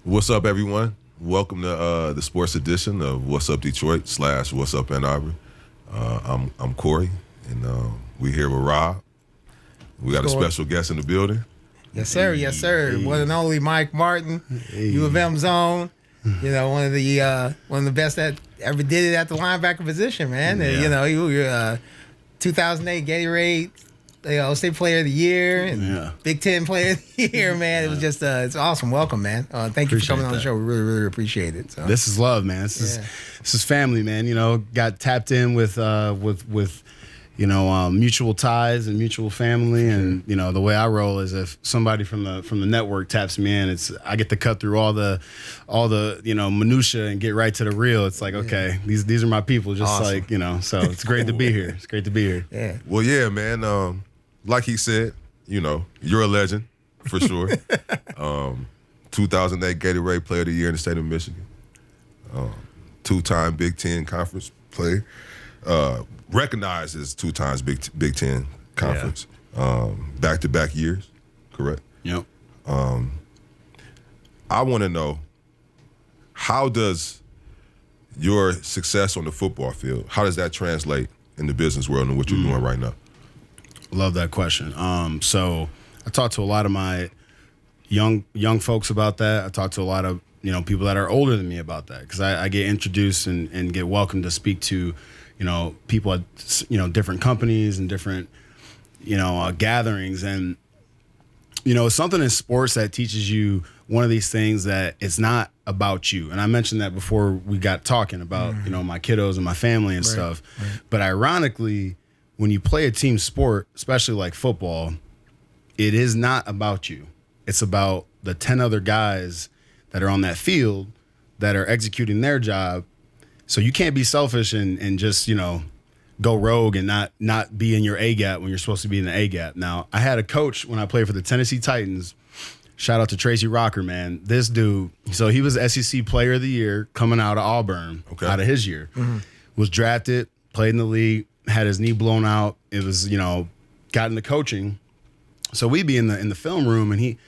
What's up, everyone? Welcome to the sports edition of What's Up Detroit / What's Up Ann Arbor. I'm Corey, and we're here with Rob. We got a special guest in the building. Yes, sir. Yes, sir. One and only Mike Martin, U of M zone. You know, one of the best that ever did it at the linebacker position, man. Yeah. You know, you were 2008 Gatorade, State Player of the Year and Big Ten Player of the Year, man. It was just it's awesome. Welcome, man. Thank you for coming on the show. We really, really appreciate it. So. This is love, man. This is family, man. You know, got tapped in with mutual ties and mutual family, and you know the way I roll is if somebody from the network taps me in, I get to cut through all the minutia and get right to the real. It's like, okay, these are my people, just awesome. So it's great to be here. It's great to be here. Yeah. Well, yeah, man. Like he said, you're a legend for sure. 2008 Gatorade Player of the Year in the state of Michigan. 2-time Big Ten Conference player. Recognized as 2 times Big Ten Conference, back-to-back years, correct? Yep. I want to know, how does your success on the football field, how does that translate in the business world and what you're doing right now? Love that question. So I talked to a lot of my young folks about that. I talked to a lot of people that are older than me about that, because I get introduced and get welcomed to speak to people at different companies and different gatherings, and it's something in sports that teaches you one of these things, that it's not about you. And I mentioned that before we got talking about my kiddos and my family and stuff. Right. But ironically, when you play a team sport, especially like football, it is not about you. It's about the 10 other guys that are on that field that are executing their job. So you can't be selfish and just, go rogue and not be in your A gap when you're supposed to be in the A gap. Now, I had a coach when I played for the Tennessee Titans. Shout out to Tracy Rocker, man. This dude, so he was SEC Player of the Year coming out of Auburn, out of his year. Mm-hmm. Was drafted, played in the league, had his knee blown out. It was, got into coaching. So we'd be in the film room, and he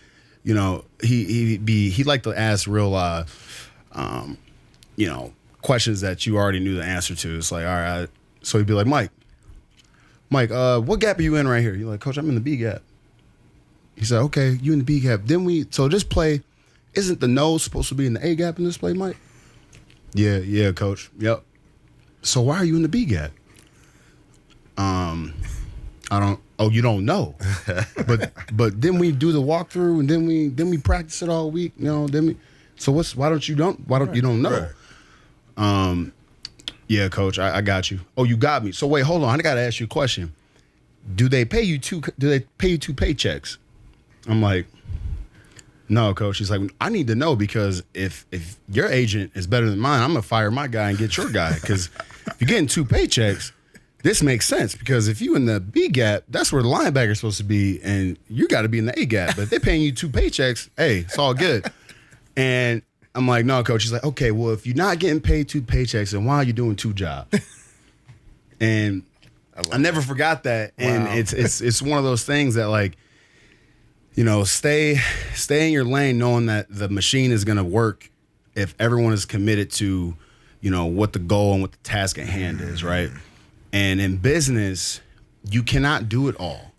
liked to ask real, questions that you already knew the answer to. It's like, all right. So he'd be like, Mike, what gap are you in right here? You're like, Coach, I'm in the B gap. He said, okay, you in the B gap. So this play, isn't the nose supposed to be in the A gap in this play, Mike? Yeah, Coach. Yep. So why are you in the B gap? You don't know. but then we do the walkthrough, and then we practice it all week. Why don't you don't know? Right. Yeah, Coach, I got you. Oh, you got me. So wait, hold on. I got to ask you a question. Do they pay you two paychecks? I'm like, no, Coach. He's like, I need to know, because if your agent is better than mine, I'm gonna fire my guy and get your guy. Because if you're getting 2 paychecks, this makes sense, because if you in the B gap, that's where the linebacker's supposed to be, and you got to be in the A gap. But if they're paying you 2 paychecks, hey, it's all good. And I'm like, no, Coach. He's like, okay, well, if you're not getting paid 2 paychecks, then why are you doing 2 jobs? And I never forgot that. And Wow. it's one of those things that, like, stay in your lane, knowing that the machine is going to work if everyone is committed to, what the goal and what the task at hand is, right? And in business, you cannot do it all.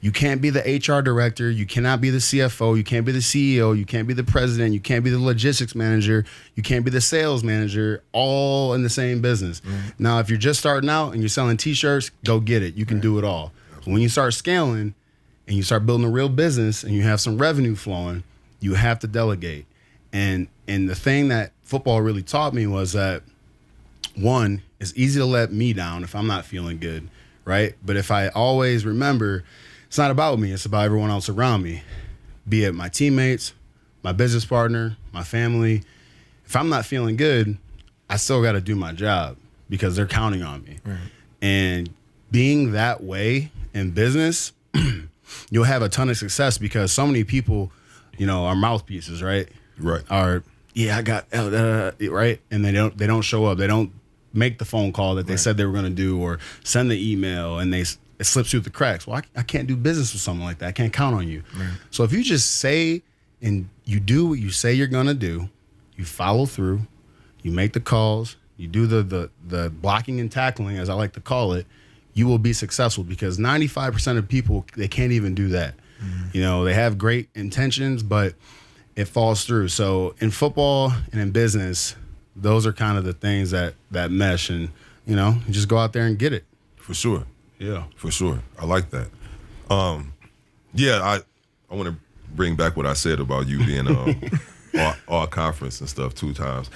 You can't be the HR director. You cannot be the CFO. You can't be the CEO. You can't be the president. You can't be the logistics manager. You can't be the sales manager, all in the same business. Mm-hmm. Now, if you're just starting out and you're selling T-shirts, go get it. You can do it all. But when you start scaling and you start building a real business and you have some revenue flowing, you have to delegate. And the thing that football really taught me was that, one, it's easy to let me down if I'm not feeling good, right? But if I always remember, it's not about me, it's about everyone else around me, be it my teammates, my business partner, my family. If I'm not feeling good, I still got to do my job, because they're counting on me. Right. And being that way in business, you'll have a ton of success, because so many people, are mouthpieces, right? Right. I got right, and they don't show up. They don't make the phone call that they said they were going to do, or send the email, and it slips through the cracks. Well, I can't do business with someone like that. I can't count on you. Right. So if you just say and you do what you say you're gonna do, you follow through, you make the calls, you do the blocking and tackling, as I like to call it, you will be successful, because 95% of people, they can't even do that. You know, they have great intentions, but it falls through. So in football and in business, those are kind of the things that mesh, and, you know, you just go out there and get it. For sure. Yeah. For sure. I like that. I want to bring back what I said about you being all conference and stuff 2 times.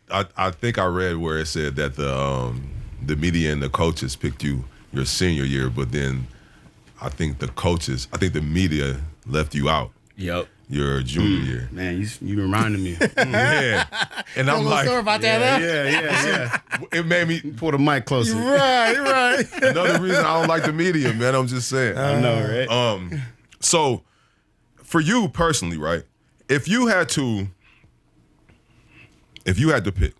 I think I read where it said that the media and the coaches picked you your senior year, but then I think the media left you out. Yep. Your junior year. Man, you reminded me. Yeah. And I'm like, about that, yeah. it made me Pull the mic closer. Right. another reason I don't like the media, man. I'm just saying. I know, right? So for you personally, right? If you had to pick,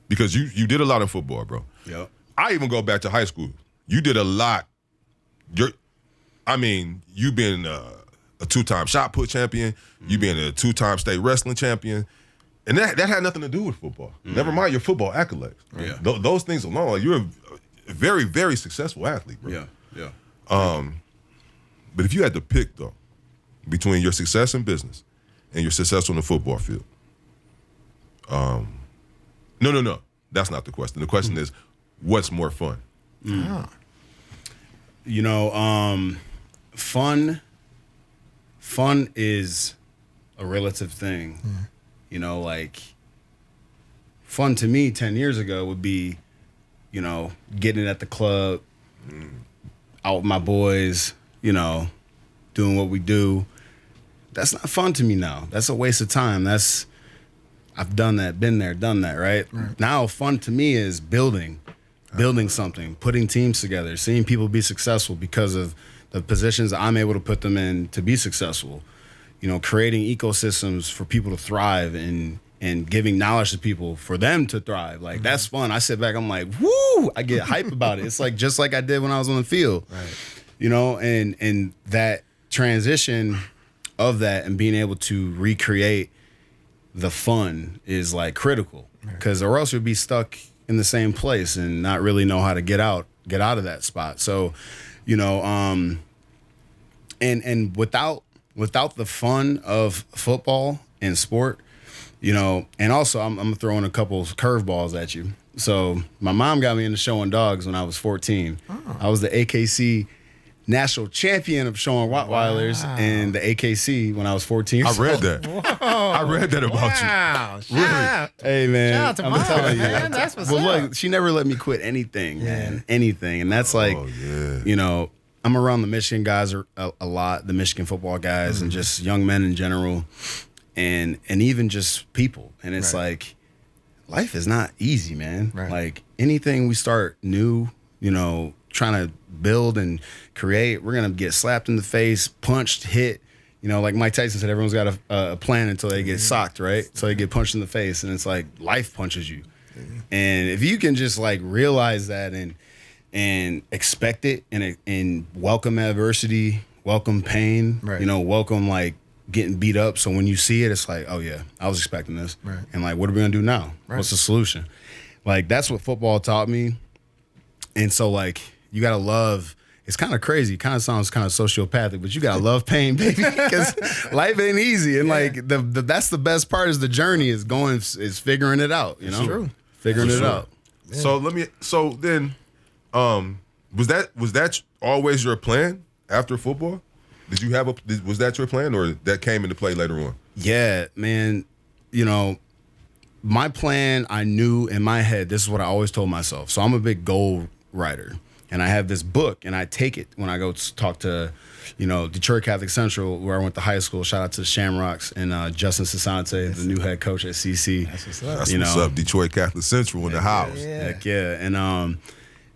because you did a lot of football, bro. Yep. I even go back to high school. You did a lot. You've been a 2-time shot put champion. You've been a 2-time state wrestling champion. And that had nothing to do with football. Never mind your football accolades. Yeah. Those things alone, like, you're a very, very successful athlete, bro. Yeah. But if you had to pick, though, between your success in business and your success on the football field, no. That's not the question. The question is, what's more fun? You know, fun is a relative thing. You know, like, fun to me 10 years ago would be, you know, getting at the club, out with my boys, you know, doing what we do. That's not fun to me now. That's a waste of time. I've done that, been there, done that, right? Now, fun to me is building something, putting teams together, seeing people be successful because of the positions that I'm able to put them in to be successful. You know, creating ecosystems for people to thrive, and giving knowledge to people for them to thrive. Like, that's fun. I sit back, I'm like, woo! I get hype about it. It's like just like I did when I was on the field. Right. You know, and that transition of that and being able to recreate the fun is like critical, because or else you'll be stuck in the same place and not really know how to get out of that spot. So, you know, and without the fun of football and sport, you know, and also I'm throwing a couple of curveballs at you. So my mom got me into showing dogs when I was 14. I was the AKC national champion of showing Rottweilers in the AKC when I was 14 years I read old. that. I read that about you. Wow. Really? Hey, man. Shout out to I'm Mom, telling you. man. That's what's But up. look, she never let me quit anything, man. Anything. And that's like, yeah. you know, I'm around the Michigan guys a lot, the Michigan football guys, and just young men in general, and even just people. And it's like, life is not easy, man. Right. Like, anything we start new, you know, trying to build and create, we're going to get slapped in the face, punched, hit. You know, like Mike Tyson said, everyone's got a plan until they get socked, right? So they get punched in the face, and it's like life punches you. And if you can just like realize that and expect it, and welcome adversity, welcome pain, you know, welcome like getting beat up. So when you see it, it's like, oh yeah, I was expecting this. Right. And like, what are we gonna do now? What's the solution? Like, that's what football taught me. And so like, you gotta love. It's kind of crazy. It kind of sounds kind of sociopathic, but you gotta love pain, baby, because life ain't easy. And like that's the best part, is the journey, is figuring it out. You know, It's true. Figuring it out. Yeah. So then, was that always your plan after football? Was that your plan, or that came into play later on? Yeah, man. You know, my plan, I knew in my head, this is what I always told myself. So I'm a big goal writer. And I have this book, and I take it when I go talk to, you know, Detroit Catholic Central, where I went to high school. Shout out to the Shamrocks and Justin Sasante, the new head coach at CC. That's what's up. That's what's up. Detroit Catholic Central in the house. Heck yeah. And,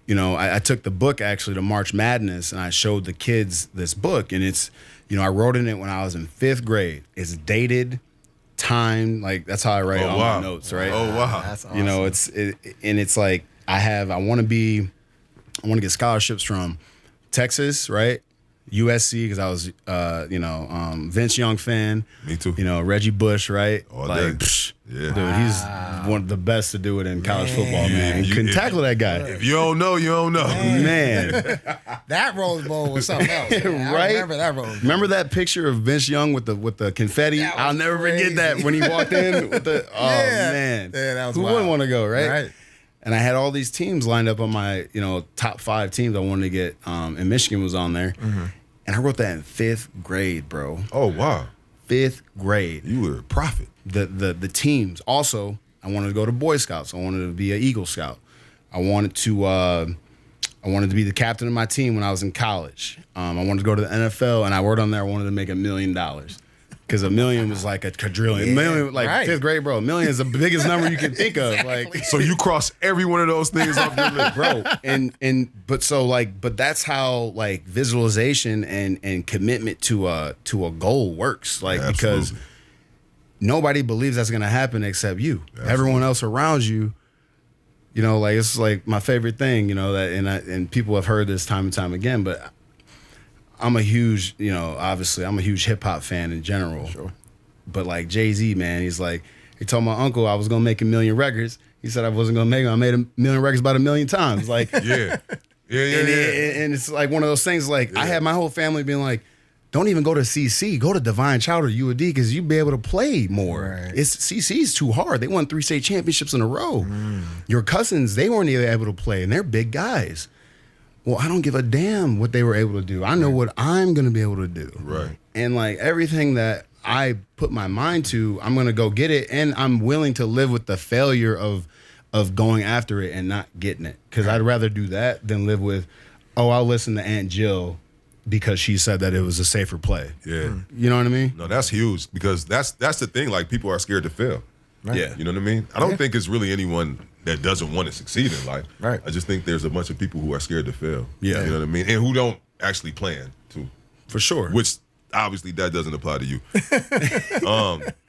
you know, I took the book actually to March Madness, and I showed the kids this book. And it's, you know, I wrote in it when I was in 5th grade. It's dated, timed. Like, that's how I write all my notes, right? Oh, wow. That's awesome. You know, it's like I want to get scholarships from Texas, right? USC because I was, Vince Young fan. Me too. Reggie Bush, right? All like, day. Psh, Yeah. dude, he's one of the best to do it in college football, man. You couldn't tackle that guy. If you don't know, you don't know. Man. That Rose Bowl was something else. Man. Right? I remember that Rose Bowl. Remember that picture of Vince Young with the confetti? That was I'll never crazy. forget that when he walked in with the man. Yeah, that was Who wild. wouldn't want to go, right? Right. And I had all these teams lined up on my, top 5 teams I wanted to get. And Michigan was on there. Mm-hmm. And I wrote that in 5th grade, bro. Oh, wow. 5th grade. You were a prophet. The teams. Also, I wanted to go to Boy Scouts. I wanted to be an Eagle Scout. I wanted to be the captain of my team when I was in college. I wanted to go to the NFL, and I wrote on there I wanted to make $1 million. Because $1 million was like a quadrillion. Yeah, $1 million, like right. 5th grade, bro. $1 million is the biggest number you can think of. Like, So you cross every one of those things off your list. bro. But that's how like visualization and commitment to a goal works. Like because Absolutely. nobody believes that's gonna happen except you. Absolutely. Everyone else around you. Like it's like my favorite thing. And people have heard this time and time again, but. I'm a huge, obviously, I'm a huge hip hop fan in general. Sure. But like Jay-Z, man, he told my uncle I was gonna make 1 million records. He said I wasn't gonna make them. I made 1 million records about 1 million times. Like, Yeah. And it's like one of those things. Like I had my whole family being like, "Don't even go to CC. Go to Divine Child or UAD because you'll be able to play more. Right. It's CC's too hard. They won 3 state championships in a row. Your cousins, they weren't even able to play, and they're big guys." Well, I don't give a damn what they were able to do. I know what I'm going to be able to do. Right. And like everything that I put my mind to, I'm going to go get it. And I'm willing to live with the failure of going after it and not getting it. Because I'd rather do that than live with, I'll listen to Aunt Jill because she said that it was a safer play. Yeah. You know what I mean? No, that's huge because that's the thing. Like people are scared to fail. Right. Yeah. You know what I mean? I don't think it's really anyone that doesn't want to succeed in life. Right. I just think there's a bunch of people who are scared to fail. Yeah. You know what I mean? And who don't actually plan to. For sure. Which obviously that doesn't apply to you.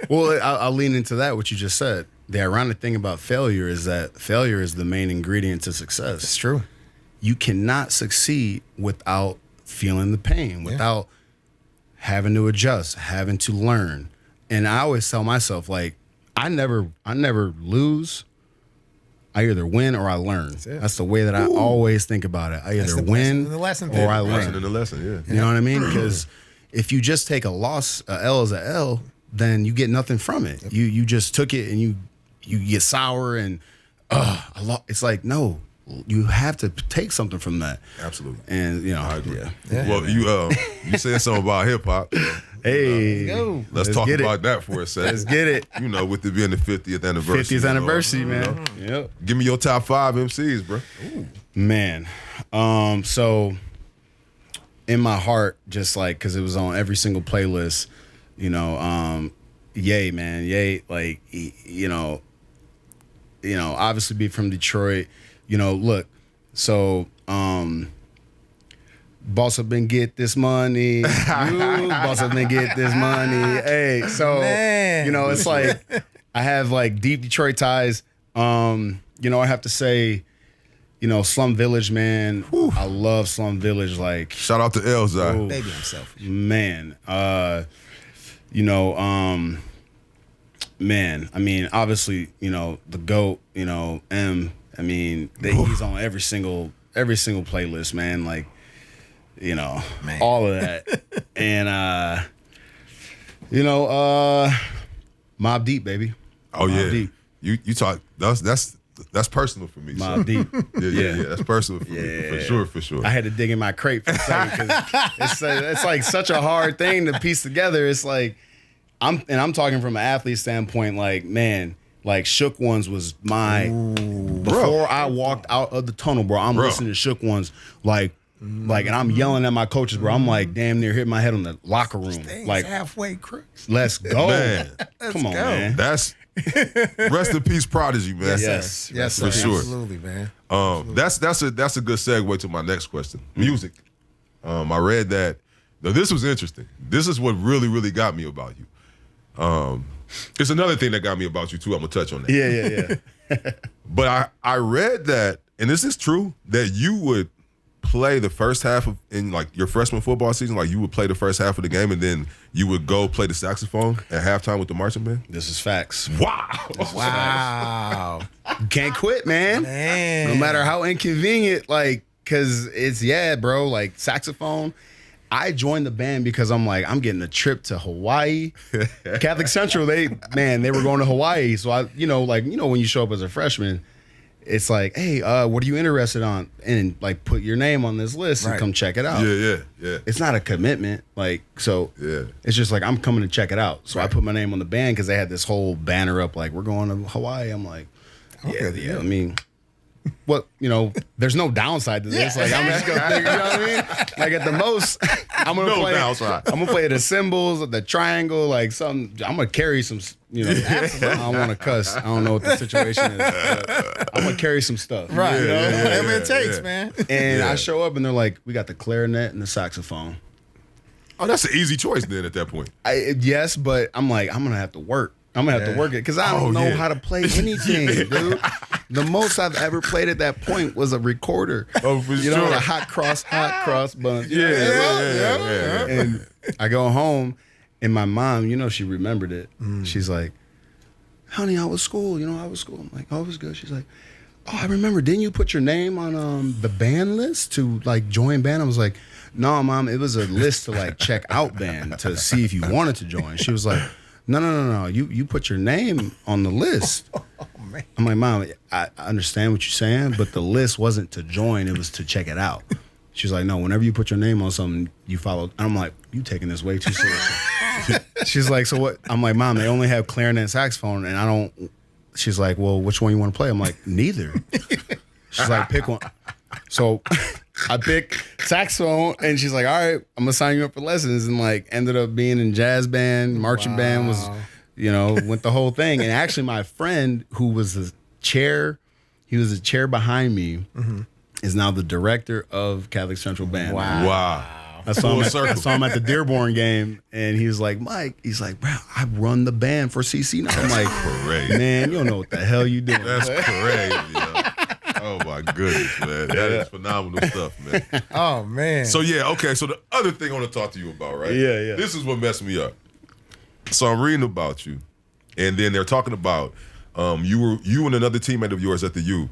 Well, I'll lean into that, what you just said. The ironic thing about failure is that failure is the main ingredient to success. It's true. You cannot succeed without feeling the pain, without having to adjust, having to learn. And I always tell myself, like, I never lose. I either win or I learn. That's the way that I always think about it. I either win lesson or I Lesson in learn. the lesson, yeah. You know what I mean? Because if you just take a loss, a L is a L, then you get nothing from it. You just took it and you get sour and it's like, no, you have to take something from that. Absolutely. And I agree. yeah. Well, you said something about hip hop. Hey, go. Let's talk get it. about that for a second. Let's get it. With it being the 50th anniversary. 50th anniversary, you know. man. Yep. Give me your top 5 MCs, bro. Man. So in my heart, just like, cause it was on every single playlist, Ye, man. Ye, like, obviously be from Detroit, look, so, boss up and get this money. Boss up and get this money. Hey, so, Man. it's like, I have like deep Detroit ties. I have to say, Slum Village, man. I love Slum Village. Like, Shout out to Elzai. Maybe I'm selfish. man, man, I mean, obviously, the GOAT, M, I mean, he's on every single playlist, man. Like, Man. all of that. And Mobb Deep, baby. Oh Mobb yeah. Deep. You talk that's personal for me. so. Mobb Deep. Yeah. That's personal for me. Yeah. For sure. I had to dig in my crate for a second because it's like such a hard thing to piece together. It's like I'm talking from an athlete standpoint. Like, man, like Shook Ones was before I walked out of the tunnel, bro. I'm listening to Shook Ones and I'm yelling at my coaches, bro. I'm like damn near hitting my head on the locker room. Like, halfway crooks. let's go, Man. Come on, go. man. That's rest in peace, Prodigy, man. Yes. Yes, for sir. sure. Absolutely, man. That's a good segue to my next question. Music. I read that. Now this was interesting. This is what really, really got me about you. It's another thing that got me about you too. I'm gonna touch on that. Yeah. But I read that, and this is true, that you would play the first half of in like your freshman football season? Like you would play the first half of the game and then you would go play the saxophone at halftime with the marching band? This is facts. Wow. Wow. You can't quit, man. No matter how inconvenient, like, because it's, bro, like saxophone. I joined the band because I'm like, I'm getting a trip to Hawaii. Catholic Central, they were going to Hawaii. So when you show up as a freshman, it's like, hey, what are you interested on? And like put your name on this list and come check it out. Yeah. It's not a commitment. Like, so it's just like, I'm coming to check it out. So I put my name on the band because they had this whole banner up, like, we're going to Hawaii. I'm like, yeah. I mean, what, there's no downside to this. Like, I'm just gonna think, you know what I mean? Like at the most, I'm gonna play the cymbals, the triangle, like something. I'm gonna carry some, I don't want to cuss. I don't know what the situation is. But I'm gonna carry some stuff. Right. Whatever it takes, man. And I show up and they're like, we got the clarinet and the saxophone. Oh, that's an easy choice then at that point. Yes, but I'm like, I'm gonna have to work. I'm gonna have to work it because I don't know how to play anything, dude. The most I've ever played at that point was a recorder. Oh, for sure. A hot cross bunch. Yeah. And I go home, and my mom, she remembered it. She's like, honey, how was school? How was school? I'm like, oh, it was good. She's like, oh, I remember. Didn't you put your name on the band list to like join band? I was like, no, Mom, it was a list to like check out band to see if you wanted to join. She was like, no. You put your name on the list. Man. I'm like, Mom, I understand what you're saying, but the list wasn't to join. It was to check it out. She's like, no, whenever you put your name on something, you follow. I'm like, you taking this way too seriously. She's like, so what? I'm like, Mom, they only have clarinet and saxophone, and I don't. She's like, well, which one you want to play? I'm like, neither. She's like, pick one. So I picked saxophone, and she's like, all right, I'm going to sign you up for lessons, and like ended up being in jazz band, marching band was, went the whole thing. And actually my friend who was the chair, he was the chair behind me, is now the director of Catholic Central Band. Wow. I saw him at the Dearborn game, and he was like, Mike, he's like, bro, I run the band for CC now. I'm like, crazy. Man, you don't know what the hell you doing. That's crazy, Oh my goodness, man. That is phenomenal stuff, man. Oh, man. So okay, so the other thing I want to talk to you about, right? Yeah. This is what messed me up. So I'm reading about you, and then they're talking about you and another teammate of yours at the U.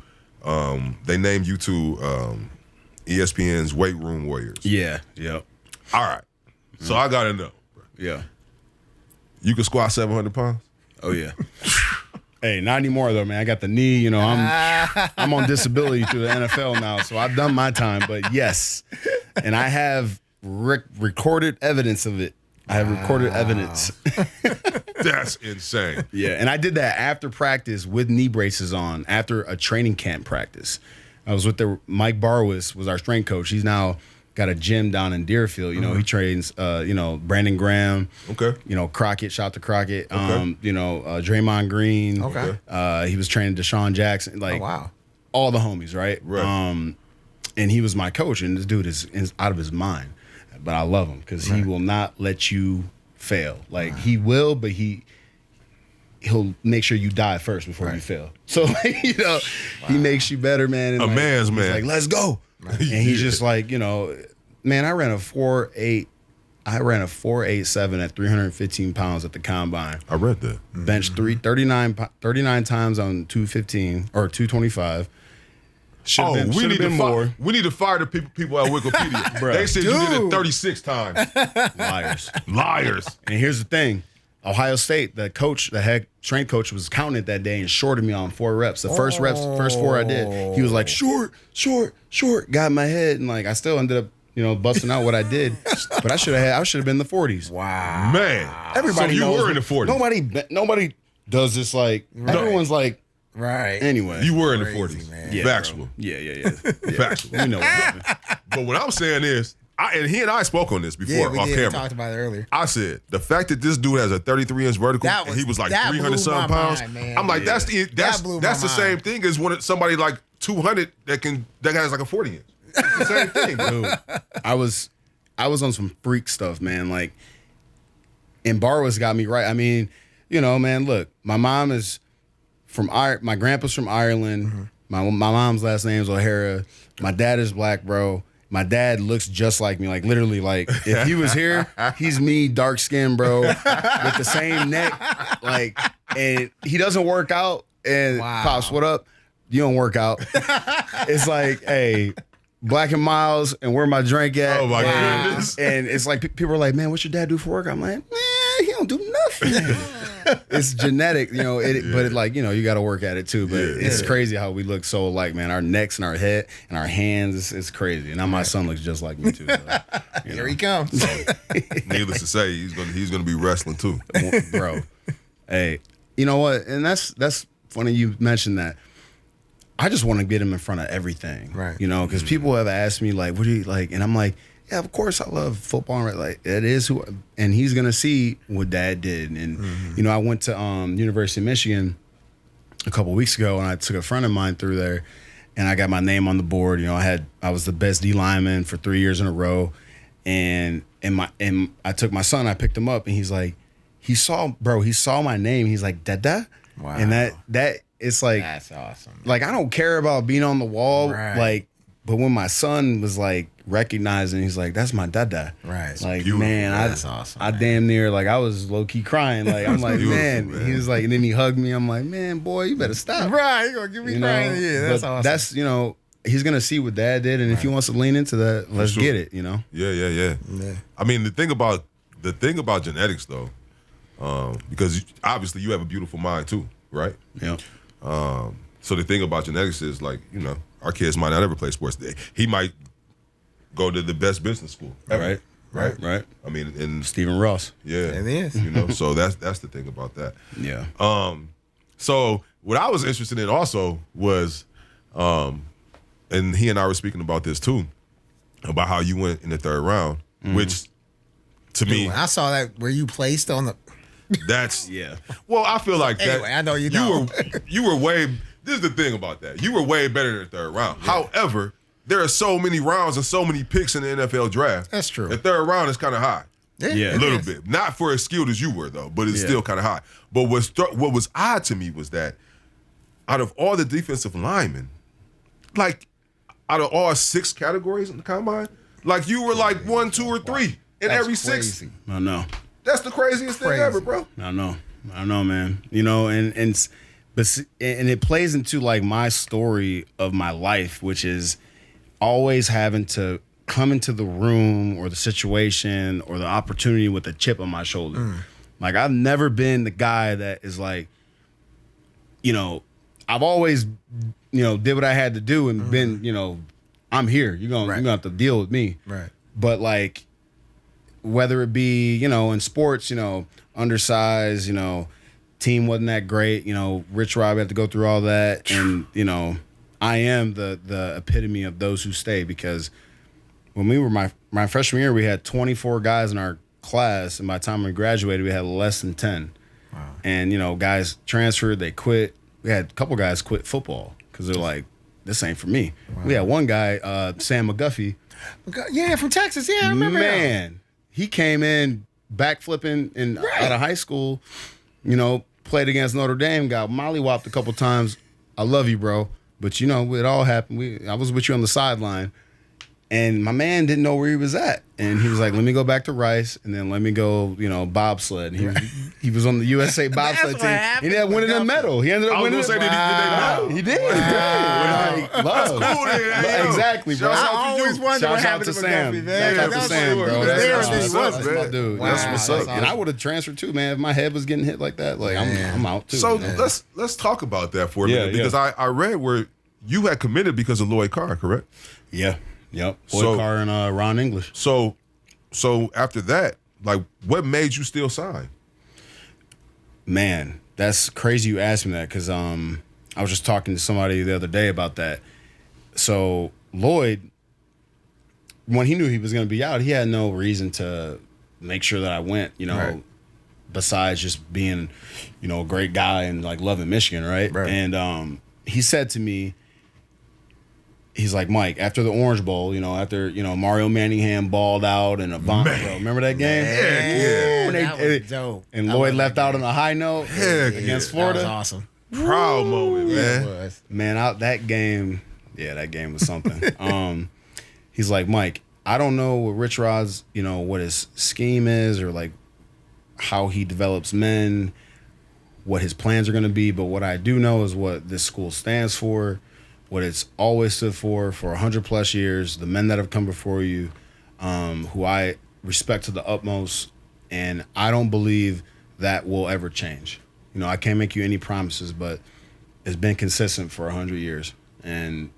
They named you to ESPN's Weight Room Warriors. Yeah. Yep. All right. So I gotta know. Yeah. You can squat 700 pounds? Oh yeah. Hey, not anymore though, man. I got the knee. I'm on disability through the NFL now, so I've done my time. But yes, and I have recorded evidence of it. I have recorded evidence. That's insane. Yeah, and I did that after practice with knee braces on after a training camp practice. I was with Mike Barwis was our strength coach. He's now got a gym down in Deerfield. He trains, Brandon Graham. Okay. Crockett, shout to Crockett. Okay. Draymond Green. Okay. He was training Deshaun Jackson. Like, wow. All the homies, right? Right. And he was my coach, and this dude is out of his mind. But I love him because he will not let you fail. Like, he will, but he'll make sure you die first before you fail. So, he makes you better, man. And man's man. Like, let's go. And he's just like, man, I ran a 4.8. I ran a 4.87 at 315 pounds at the combine. I read that. Benched 39 times on 215 or 225. Should have been more. We need to fire the people at Wikipedia. They said you did it 36 times. Liars. And here's the thing. Ohio State, the head strength coach was counting it that day and shorted me on 4 reps. The first 4 I did, he was like, short, got in my head. And like, I still ended up, busting out what I did. But I should have been in the 40s. Wow. Man. Everybody so you knows were in the 40s. Nobody does this like, everyone's like, right. Anyway. You were in the 40s. Man. Yeah, factual. Yeah. Factual. You know what happened. But what I'm saying is, and he and I spoke on this before off camera. We talked about it earlier. I said the fact that this dude has a 33-inch vertical and he was like 300-something pounds. Mind, I'm like, that's the same thing as when somebody like 200 that has like a 40-inch. It's the same thing, dude. I was on some freak stuff, man. Like, and Barwis got me right. I mean, man, look, my mom is from my grandpa's from Ireland. My mom's last name is O'Hara. My dad is black, bro. my dad looks just like me. Like literally, like if he was here, he's me, dark skin, bro, with the same neck. Like, and he doesn't work out. And Pops, what up? You don't work out. It's like, hey, Black and Miles, and where my drink at? Oh my goodness! And it's like people are like, man, what's your dad do for work? I'm like, man, he don't do nothing. It's genetic, you know. But like, you know, you got to work at it too. But it's crazy how we look so alike, man. Our necks and our head and our hands, it's crazy. And now my son looks just like me too. So, Here he comes. Needless to say, he's gonna be wrestling too, bro. Hey, you know what? And that's funny you mentioned that. I just want to get him in front of everything, right? You know, because people have asked me like, "What do you like?" And I'm like, "Yeah, of course I love football. Like it is who." And he's gonna see what Dad did. And you know, I went to University of Michigan a couple weeks ago, and I took a friend of mine through there, and I got my name on the board. You know, I was the best D lineman for 3 years in a row, and I took my son, I picked him up, and he's like, he saw my name. He's like, Dada, wow, and that. It's like, that's awesome. Like, I don't care about being on the wall, right. Like, but when my son was like recognizing, he's like, that's my dada. Right. Like, beautiful. man, that's awesome. I damn near, like, I was low key crying. Like, I'm like, man. He was like, and then he hugged me. I'm like, man, boy, you better stop. Right. You're going to give me crying. Yeah, that's awesome. That's, you know, he's going to see what Dad did. And if he wants to lean into that, let's get it, you know? Yeah. I mean, the thing about genetics, though, because obviously you have a beautiful mind, too, right? Yeah. So the thing about genetics is, like, you know, our kids might not ever play sports. He might go to the best business school ever. Right. I mean, and Stephen Ross. Yeah, it is. You know, so that's the thing about that. Yeah. So what I was interested in also was, and he and I were speaking about this too, about how you went in the third round, which to me, when I saw that where you placed on the. That's yeah. Well, I feel like that. Anyway, I know you know. You were way. This is the thing about that. You were way better in the third round. Yeah. However, there are so many rounds and so many picks in the NFL draft. That's true. The third round is kind of high. Yeah, a little bit. Not for as skilled as you were though, but it's still kind of high. But what was odd to me was that out of all the defensive linemen, like out of all 6 categories in the combine, like you were like 1, 2, or 3 in every 6. I know. That's the craziest thing ever, bro. I know, man. You know, and it plays into like my story of my life, which is always having to come into the room or the situation or the opportunity with a chip on my shoulder. Like, I've never been the guy that is like, you know, I've always, you know, did what I had to do and been, you know, I'm here. You're gonna have to deal with me. Right. But like, whether it be, you know, in sports, you know, undersized, you know, team wasn't that great, you know, Rich Rob had to go through all that. And, you know, I am the epitome of those who stay, because when we were my freshman year, we had 24 guys in our class. And by the time we graduated, we had less than 10. Wow. And, you know, guys transferred, they quit. We had a couple guys quit football because they're like, this ain't for me. Wow. We had one guy, Sam McGuffey. Yeah, from Texas. Yeah, I remember him. He came in backflipping out of high school, you know, played against Notre Dame, got mollywopped a couple times. I love you, bro. But, you know, it all happened. I was with you on the sideline. And my man didn't know where he was at. And he was like, let me go back to Rice, and then let me go, you know, bobsled. He was on the USA bobsled team. He ended up winning a medal. He ended up winning. He did. Wow. He did. Love. Exactly, bro. I always wondered what happened to Sam. man. Shout out to Sam, bro. That's my dude. That's what's up. And I would have transferred too, man. If my head was getting hit like that, like I'm out too. So let's talk about that for a minute, because I read where you had committed because of Lloyd Carr, correct? Yeah. Yep. Lloyd Carr and Ron English. So after that, like, what made you still sign? Man, that's crazy you asked me that, because I was just talking to somebody the other day about that. So Lloyd, when he knew he was going to be out, he had no reason to make sure that I went, you know, besides just being, you know, a great guy and like loving Michigan, right? And he said to me, he's like, Mike, after the Orange Bowl, you know, after, you know, Mario Manningham balled out and Avant, bro. Remember that game? Yeah. That was dope. And Lloyd left out on a high note against Florida. That was awesome. Proud moment, man. It was. Man, that game was something. he's like, Mike, I don't know what Rich Rod's, what his scheme is or like how he develops men, what his plans are going to be. But what I do know is what this school stands for, what it's always stood for 100 plus years, the men that have come before you, who I respect to the utmost. And I don't believe that will ever change. I can't make you any promises, but it's been consistent for 100 years. And,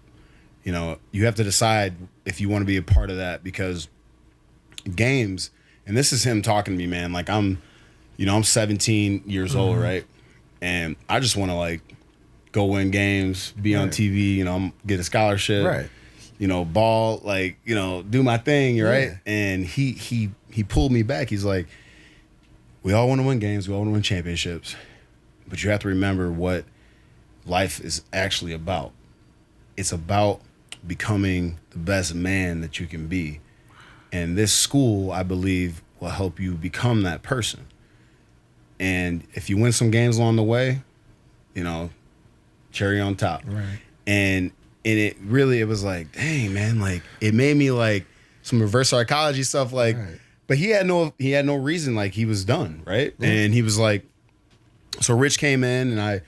you have to decide if you want to be a part of that, because games, and this is him talking to me, man, like I'm 17 years old, right? And I just want to like go win games, be on TV, get a scholarship, right? Ball, like, do my thing, right? And he pulled me back. He's like, we all want to win games, we all want to win championships, but you have to remember what life is actually about. It's about becoming the best man that you can be. And this school, I believe, will help you become that person. And if you win some games along the way, cherry on top. Right. And it was like, dang, man, like it made me like some reverse psychology stuff, like, right. But he had no reason, like he was done, right? Mm-hmm. And he was like, so Rich came in and I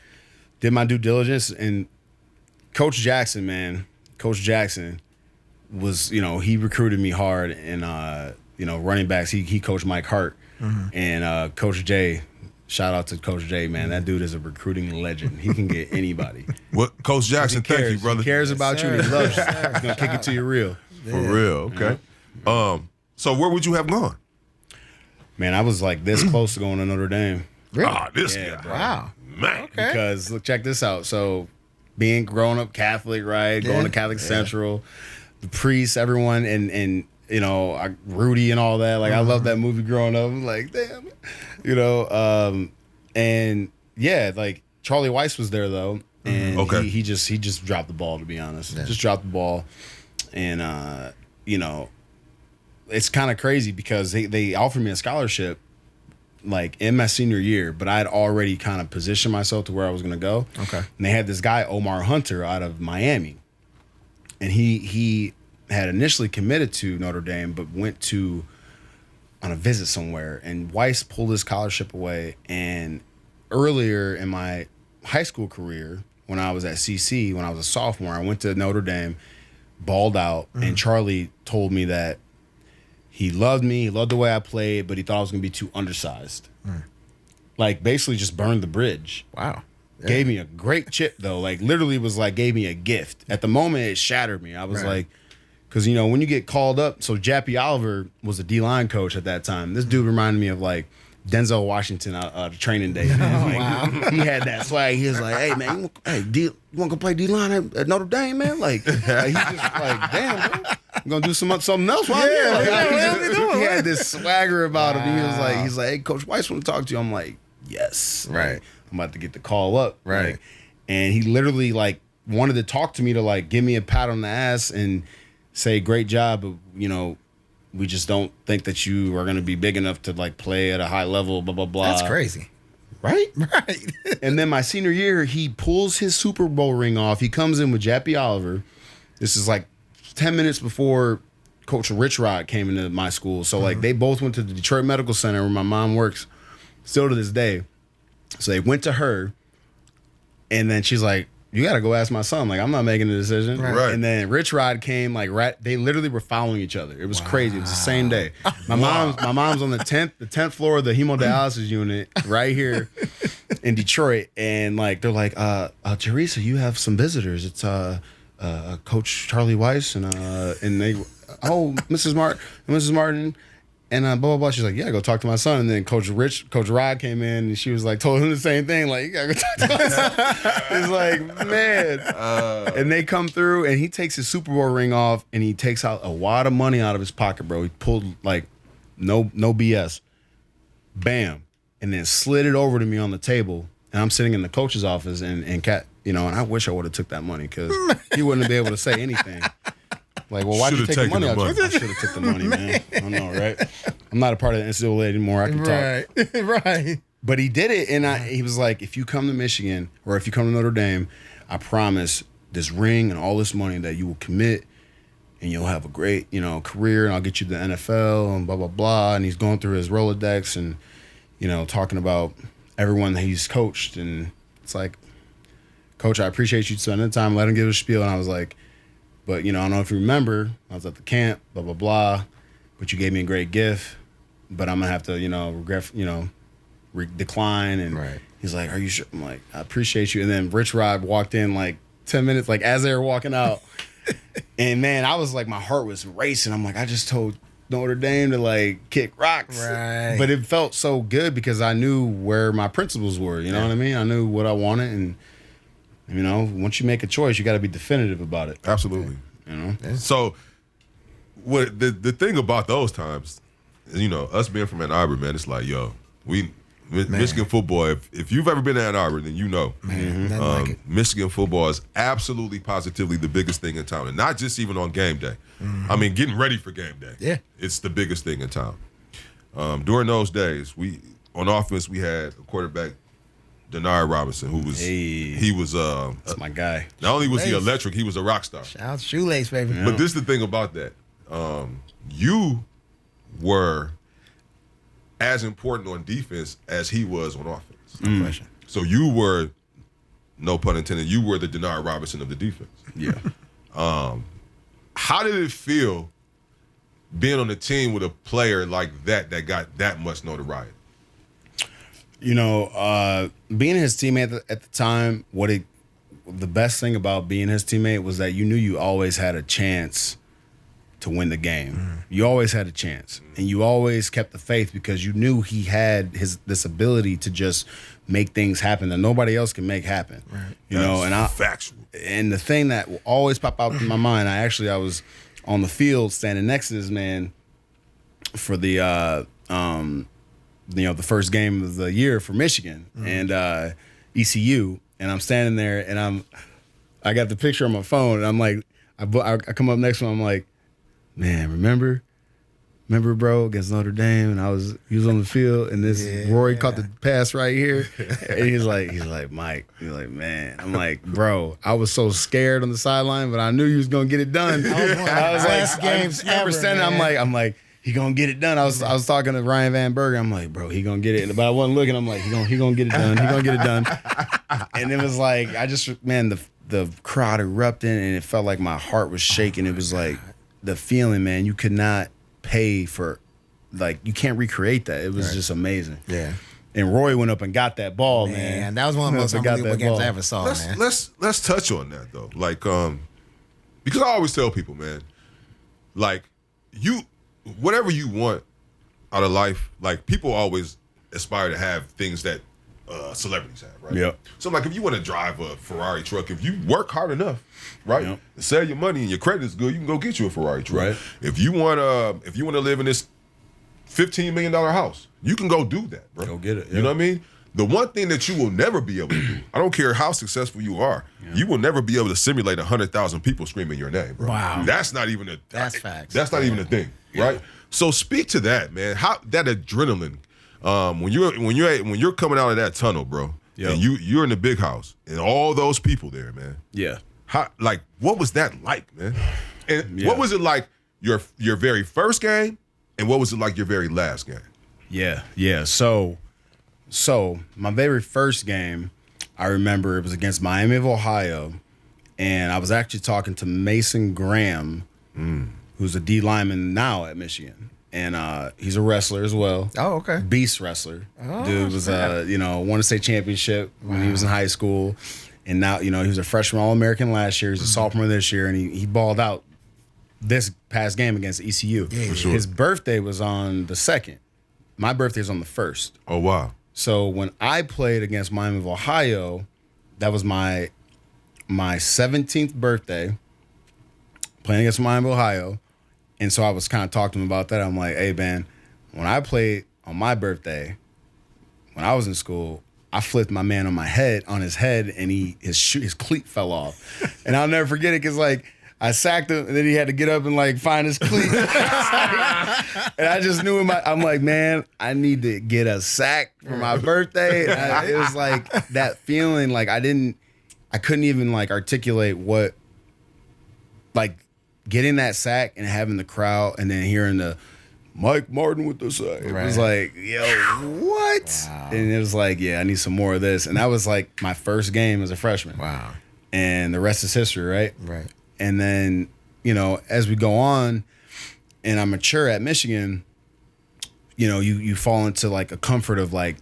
did my due diligence, and Coach Jackson was, he recruited me hard, and running backs, he coached Mike Hart, and Coach Jay. Shout out to Coach Jay, man. That dude is a recruiting legend. He can get anybody. What, Coach Jackson? Thank you, brother. He cares about you. And he loves you. He's gonna kick it to you real. For real, okay. So where would you have gone? Man, I was like this close to going to Notre Dame. Really? This guy. Bro. Wow. Man. Okay. Because look, check this out. So growing up Catholic, right? Going to Catholic Central, the priests, everyone, and Rudy and all that. Like I love that movie growing up. I'm like, damn, and yeah, like Charlie Weiss was there though, and he just dropped the ball, to be honest. Yeah. Just dropped the ball, and it's kind of crazy because they offered me a scholarship like in my senior year, but I had already kind of positioned myself to where I was going to go. Okay. And they had this guy, Omar Hunter, out of Miami, and he had initially committed to Notre Dame, but went on a visit somewhere, and Weiss pulled his scholarship away. And earlier in my high school career, when I was at CC, when I was a sophomore, I went to Notre Dame, balled out, and Charlie told me that he loved me, he loved the way I played, but he thought I was going to be too undersized. Like, basically just burned the bridge. Wow. Yeah. Gave me a great chip, though. Like, literally was like, gave me a gift. At the moment, it shattered me. I was like, because, when you get called up, so Jappy Oliver was a D-line coach at that time. This dude reminded me of, like, Denzel Washington out of Training Day. Man. Wow. He had that swag. He was like, hey, man, you want to go play D-line at Notre Dame, man? Like he just like, damn, bro. I'm going to do something else while I'm here. Like, he had this swagger about him. He's like, hey, Coach Weiss want to talk to you. I'm like, yes. Right. Like, I'm about to get the call up. Right. Like, and he literally, like, wanted to talk to me to, like, give me a pat on the ass and say, great job, but, we just don't think that you are going to be big enough to, like, play at a high level, blah, blah, blah. That's crazy. Right? Right. And then my senior year, he pulls his Super Bowl ring off. He comes in with Jappy Oliver. This is, like, 10 minutes before Coach Rich Rod came into my school. So, like, they both went to the Detroit Medical Center where my mom works still to this day. So they went to her, and then she's like, you got to go ask my son. Like, I'm not making the decision. Right. And then Rich Rod came, like, they literally were following each other. It was crazy. It was the same day. My mom's on the 10th floor of the hemodialysis unit right here in Detroit. And, like, they're like, Teresa, you have some visitors. It's Coach Charlie Weiss and they, Mrs. Martin. And blah, blah, blah. She's like, yeah, go talk to my son. And then Coach Rod came in, and she was like, told him the same thing. Like, you got to go talk to my son. It's like, man. And they come through, and he takes his Super Bowl ring off, and he takes out a lot of money out of his pocket, bro. He pulled, like, no BS. Bam. And then slid it over to me on the table. And I'm sitting in the coach's office, and Cat, and I wish I would have took that money, because he wouldn't be able to say anything. Like, well, why'd you take the money out? I should have took the money, man. I know, right? I'm not a part of the NCAA anymore. I can talk. Right. But he did it, and he was like, if you come to Michigan or if you come to Notre Dame, I promise this ring and all this money that you will commit, and you'll have a great, you know, career, and I'll get you to the NFL and blah, blah, blah. And he's going through his Rolodex and, you know, talking about everyone that he's coached. And it's like, Coach, I appreciate you spending the time, let him give a spiel. And I was like, but, you know, I don't know if you remember, I was at the camp, blah, blah, blah, but you gave me a great gift, but I'm going to have to, you know, decline. And he's like, are you sure? I'm like, I appreciate you. And then Rich Rod walked in like 10 minutes, like as they were walking out. And man, I was like, my heart was racing. I'm like, I just told Notre Dame to like kick rocks. Right. But it felt so good because I knew where my principles were. You know what I mean? I knew what I wanted. And, you know, once you make a choice, you got to be definitive about it. Absolutely. You know? So what the thing about those times, you know, us being from Ann Arbor, man, it's like, yo, Michigan football, if you've ever been to Ann Arbor, then you know. Michigan football is absolutely, positively the biggest thing in town. And not just even on game day. I mean, getting ready for game day. Yeah. It's the biggest thing in town. During those days, on offense, we had a quarterback, Denard Robinson, who was that's my guy. Not only was he electric, he was a rock star. Shout out Shoelace, baby. But this is the thing about that. You were as important on defense as he was on offense. No question. So you were, no pun intended, you were the Denard Robinson of the defense. Yeah. How did it feel being on a team with a player like that got that much notoriety? You know, being his teammate at the time, the best thing about being his teammate was that you knew you always had a chance to win the game. You always had a chance, and you always kept the faith because you knew he had this ability to just make things happen that nobody else can make happen. Right. You know, and factual. And the thing that will always pop out in my mind, I was on the field standing next to this man for the you know, the first game of the year for Michigan and ECU, and I'm standing there and I got the picture on my phone, and I'm like, I come up next to him, I'm like, man, remember, bro, against Notre Dame, and he was on the field, and Rory caught the pass right here, and he's like, Mike, he's like, man, I'm like, bro, I was so scared on the sideline, but I knew you was gonna get it done. I was best games ever, standing, man. I'm like, he gonna get it done. I was talking to Ryan Van Berger. I'm like, bro, he gonna get it, but I wasn't looking. I'm like, he gonna get it done. He gonna get it done. And it was like, the crowd erupted, and it felt like my heart was shaking. It was like the feeling, man, you could not pay for, like, you can't recreate that. It was just amazing. Yeah. And Roy went up and got that ball, man. That was one of the most unbelievable games I ever saw, man. Let's touch on that though. Like, because I always tell people, man, like, whatever you want out of life, like, people always aspire to have things that celebrities have, right? Yeah. So, like, if you want to drive a Ferrari truck, if you work hard enough, right, and sell your money and your credit is good, you can go get you a Ferrari truck. Right. If you want to live in this $15 million house, you can go do that, bro. Go get it. Yeah. You know what I mean? The one thing that you will never be able to do, I don't care how successful you are, you will never be able to simulate 100,000 people screaming your name, bro. Wow. That's not even That's facts. That's not even a thing, right? So speak to that, man. How that adrenaline, when you're coming out of that tunnel, bro, and you're in the big house and all those people there, man. Yeah. What was that like, man? And what was it like your very first game, and what was it like your very last game? Yeah. So my very first game, I remember it was against Miami of Ohio, and I was actually talking to Mason Graham, who's a D lineman now at Michigan, and he's a wrestler as well. Oh, okay. Beast wrestler. Dude was won a state championship when he was in high school, and now, you know, he was a freshman All-American last year. He's a sophomore this year, and he balled out this past game against ECU. For sure. His birthday was on the 2nd. My birthday is on the 1st. Oh, wow. So when I played against Miami of Ohio, that was my 17th birthday, playing against Miami of Ohio. And so I was kind of talking to him about that. I'm like, hey, man, when I played on my birthday, when I was in school, I flipped my man on his head, and his cleat fell off. And I'll never forget it because, like, I sacked him, and then he had to get up and, like, find his cleat. And I just knew I'm like, man, I need to get a sack for my birthday. It was like that feeling, like I couldn't even, like, articulate what, like, getting that sack and having the crowd and then hearing the Mike Martin with the sack. It was like, yo, what? Wow. And it was like, yeah, I need some more of this. And that was like my first game as a freshman. Wow. And the rest is history, right? Right. And then, you know, as we go on and I mature at Michigan, you know, you fall into like a comfort of like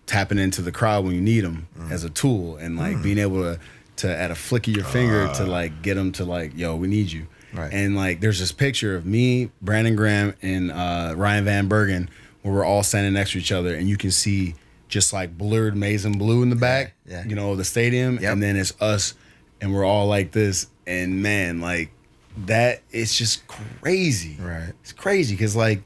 tapping into the crowd when you need them as a tool and like being able to at a flick of your finger to like get them to like, yo, we need you. Right. And like there's this picture of me, Brandon Graham, and Ryan Van Bergen where we're all standing next to each other and you can see just like blurred maize and blue in the back, you know, the stadium. Yep. And then it's us and we're all like this. And man, like that, it's just crazy. Right. It's crazy because like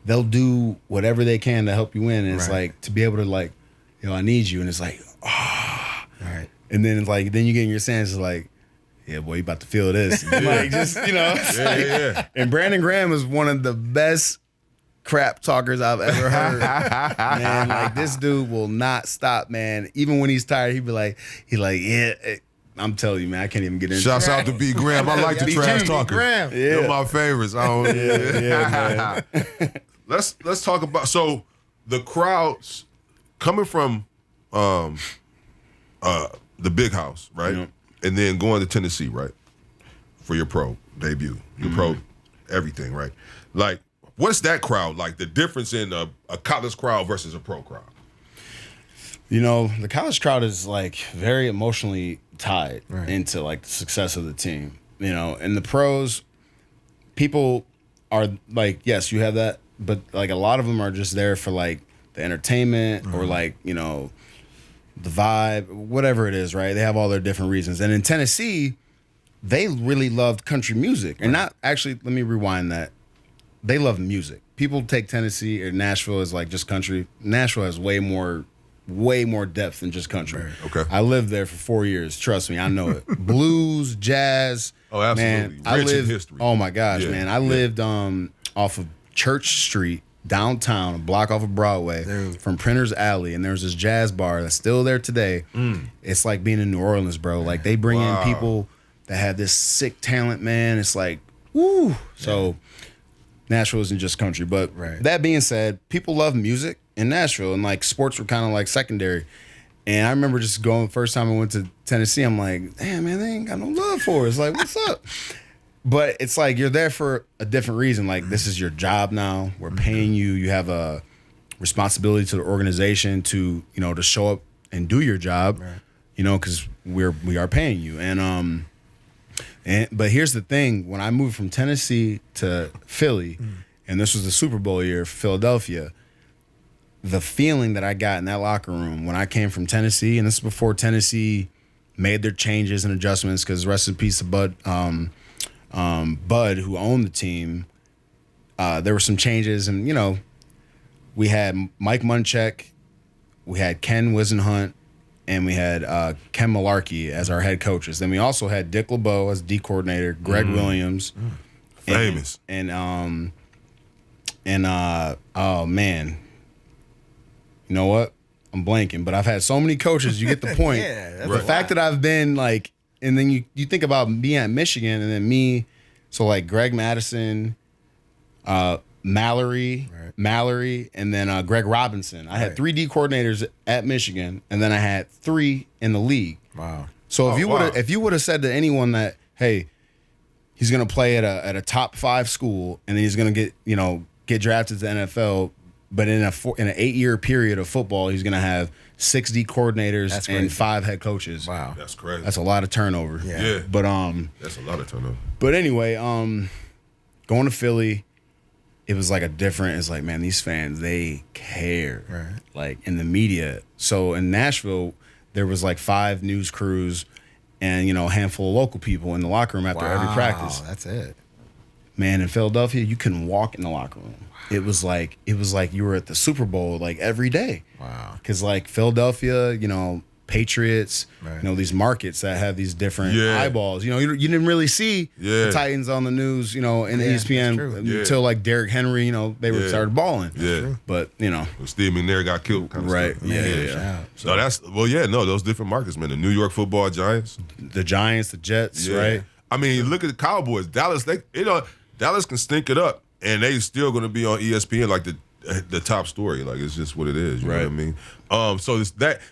they'll do whatever they can to help you win. And it's like to be able to like, you know, I need you. And it's like, right. And then it's like, then you get in your sense, it's like, yeah, boy, you about to feel this. Like, just, you know. And Brandon Graham is one of the best crap talkers I've ever heard. Man, like, this dude will not stop, man. Even when he's tired, he's like, yeah. I'm telling you, man, I can't even get into it. Shouts out to B. Graham. I like the trash talker. Graham. Yeah. They're my favorites. Man. Let's talk about, so the crowds coming from the big house, right? Yeah. And then going to Tennessee, right? For your pro debut. Your pro everything, right? Like, what's that crowd like? The difference in a college crowd versus a pro crowd? You know, the college crowd is like very emotionally tied into like the success of the team. You know, and the pros, people are like, yes, you have that, but like a lot of them are just there for like the entertainment or like, you know, the vibe, whatever it is, right? They have all their different reasons. And in Tennessee, they really loved country music. And not actually, let me rewind that. They love music. People take Tennessee or Nashville as like just country. Nashville has way more depth than just country. Right. Okay. I lived there for 4 years. Trust me, I know it. Blues, jazz. Oh, absolutely. Man, Rich in history. Oh my gosh, man. I lived off of Church Street, downtown, a block off of Broadway, from Printer's Alley, and there's this jazz bar that's still there today. It's like being in New Orleans, bro. Like they bring in people that have this sick talent, man. It's like, woo. So Nashville isn't just country, but that being said, people love music in Nashville, and like sports were kind of like secondary. And I remember just going first time I went to Tennessee, I'm like, damn, man, they ain't got no love for us. Like, what's up? But it's like you're there for a different reason. Like, this is your job now. We're paying you. You have a responsibility to the organization to, you know, to show up and do your job, you know, because we are paying you. But here's the thing. When I moved from Tennessee to Philly, and this was the Super Bowl year for Philadelphia, the feeling that I got in that locker room when I came from Tennessee, and this is before Tennessee made their changes and adjustments, because rest in peace to Bud, who owned the team, there were some changes, and you know, we had Mike Munchak, we had Ken Wisenhunt, and we had Ken Malarkey as our head coaches. Then we also had Dick LeBeau as D coordinator, Greg Williams, famous, and oh man, you know what? I'm blanking, but I've had so many coaches. You get the point. The fact that I've been like, and then you think about me at Michigan, and then me, so like Greg Madison, Mallory, and then Greg Robinson. I had 3 D coordinators at Michigan, and then I had 3 in the league. Wow. So if you would have said to anyone that, hey, he's gonna play at a top 5 school, and then he's gonna get drafted to the NFL, but in an 8-year period of football, he's gonna have 6 D coordinators and 5 head coaches. Wow, that's crazy. That's a lot of turnover. Yeah. But that's a lot of turnover. But anyway, going to Philly, it was like it's like, man, these fans, they care. Right. Like in the media. So in Nashville, there was like 5 news crews and, you know, a handful of local people in the locker room after every practice. That's it. Man, in Philadelphia, you couldn't walk in the locker room. Wow. It was like you were at the Super Bowl like every day. Wow. Because like Philadelphia, you know, Patriots, you know, these markets that have these different eyeballs. You know, you didn't really see the Titans on the news, you know, in ESPN until like Derrick Henry, you know, they started balling. Yeah. But, you know. When Steve McNair got killed. Kind of right. Stuff. Yeah. So those different markets, man. The New York football Giants. The Giants, the Jets, right? I mean, look at the Cowboys. Dallas, Dallas can stink it up, and they still going to be on ESPN like the top story. Like, it's just what it is. You know what I mean?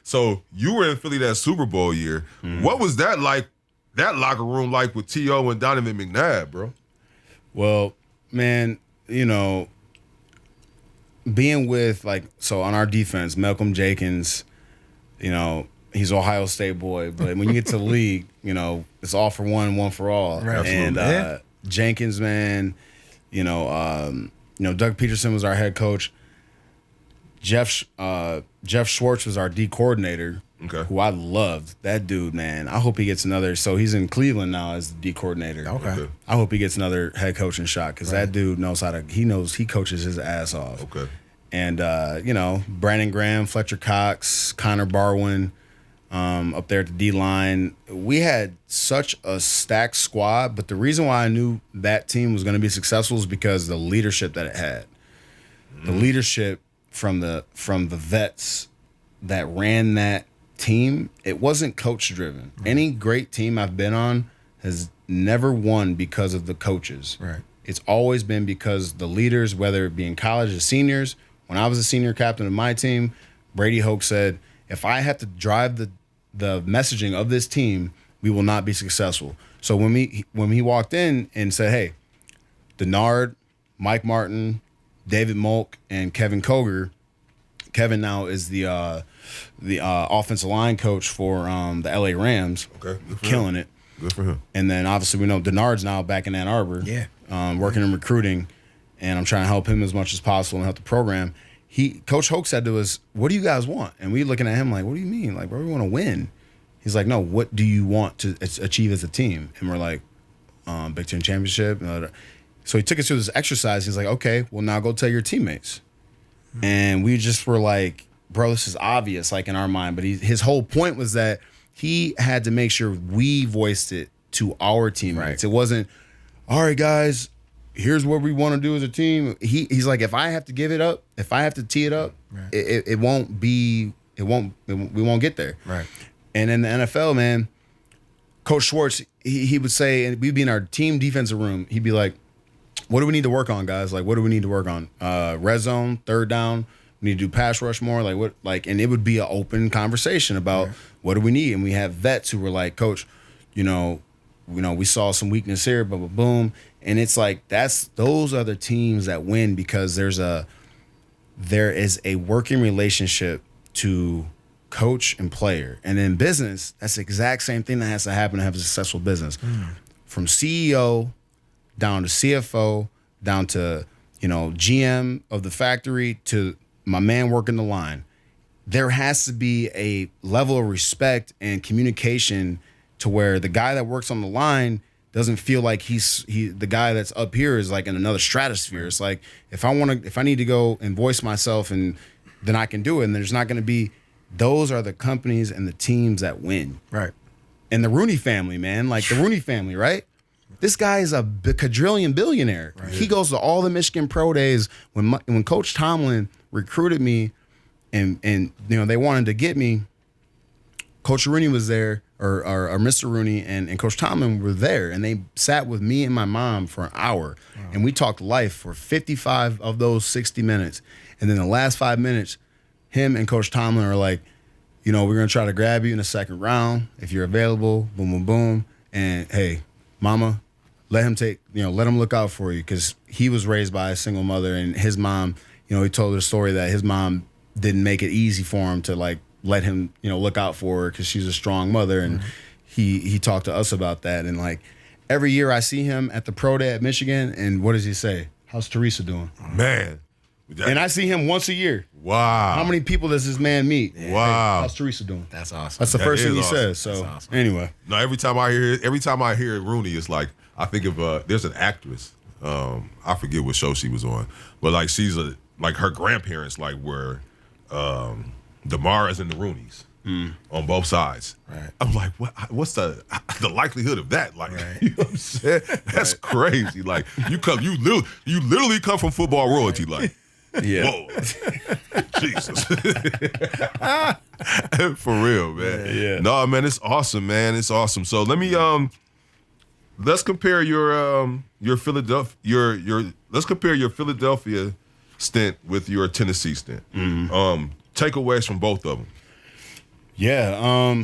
So you were in Philly that Super Bowl year. What was that like? That locker room like with T.O. and Donovan McNabb, bro? Well, man, being with on our defense, Malcolm Jenkins, he's Ohio State boy, but when you get to the league, it's all for one for all. Right. And Jenkins, man, Doug Peterson was our head coach. Jeff Schwartz was our D coordinator, who I loved. That dude, man. I hope he gets another. So he's in Cleveland now as the D coordinator. Okay. I hope he gets another head coaching shot because that dude knows he coaches his ass off. Okay. And Brandon Graham, Fletcher Cox, Connor Barwin, up there at the D line. We had such a stacked squad, but the reason why I knew that team was going to be successful is because the leadership that it had. The leadership from the vets that ran that team, it wasn't coach driven. Any great team I've been on has never won because of the coaches. Right. It's always been because the leaders, whether it be in college or seniors. When I was a senior captain of my team, Brady Hoke said, if I have to drive the messaging of this team, we will not be successful. So when he walked in and said, hey, Denard, Mike Martin, David Molk, and Kevin Koger. Kevin now is the offensive line coach for the LA Rams. Okay. Killing it. Good for him. And then obviously we know Denard's now back in Ann Arbor. Yeah. Working in recruiting. And I'm trying to help him as much as possible and help the program. Coach Hoke said to us, what do you guys want? And we looking at him like, what do you mean? Like, we want to win. He's like, no, what do you want to achieve as a team? And we're like, Big Ten championship. So he took us through this exercise. He's like, okay, well, now go tell your teammates. And we just were like, bro, this is obvious, like in our mind. But his whole point was that he had to make sure we voiced it to our teammates. Right. It wasn't, all right, guys, here's what we want to do as a team. He's like, if I have to give it up, if I have to tee it up, we won't get there. Right. And in the NFL, man, Coach Schwartz, he would say, and we'd be in our team defensive room, he'd be like, what do we need to work on, guys? Like, what do we need to work on? Red zone, third down. We need to do pass rush more. And it would be an open conversation about what do we need. And we have vets who were like, Coach, we saw some weakness here, boom, boom, boom. And it's like those are the teams that win because there is a working relationship to coach and player. And in business, that's the exact same thing that has to happen to have a successful business. From CEO down to CFO, down to, GM of the factory to my man working the line. There has to be a level of respect and communication to where the guy that works on the line doesn't feel like the guy that's up here is like in another stratosphere. It's like if I need to go and voice myself, and then I can do it. And there's not going to be. Those are the companies and the teams that win. Right. And the Rooney family, man, like the Rooney family, right? This guy is a quadrillion billionaire. Right. He goes to all the Michigan Pro Days. When Coach Tomlin recruited me, and they wanted to get me, Coach Rooney was there, or Mr. Rooney and Coach Tomlin were there, and they sat with me and my mom for an hour, and we talked life for 55 of those 60 minutes. And then the last 5 minutes, him and Coach Tomlin are like, we're going to try to grab you in the second round if you're available, boom, boom, boom. And, hey, mama, let him look out for you, because he was raised by a single mother, and his mom, he told the story that his mom didn't make it easy for him to let him, look out for her because she's a strong mother. And he talked to us about that. And every year I see him at the pro day at Michigan, and what does he say? How's Teresa doing? Man. And I see him once a year. Wow. How many people does this man meet? Wow. Hey, how's Teresa doing? That's awesome. That's the first thing he says. So anyway. No, every time I hear Rooney, it's like I think of there's an actress. I forget what show she was on, but she's her grandparents were DeMaras and the Roonies on both sides. Right. I'm like, what's the likelihood of that? You know what I'm saying? That's crazy. You literally come from football royalty. Yeah. Whoa. Jesus. For real, man. Yeah. No, man, it's awesome, man. It's awesome. So let me let's compare your Philadelphia let's compare your Philadelphia stint with your Tennessee stint. Takeaways from both of them. Yeah,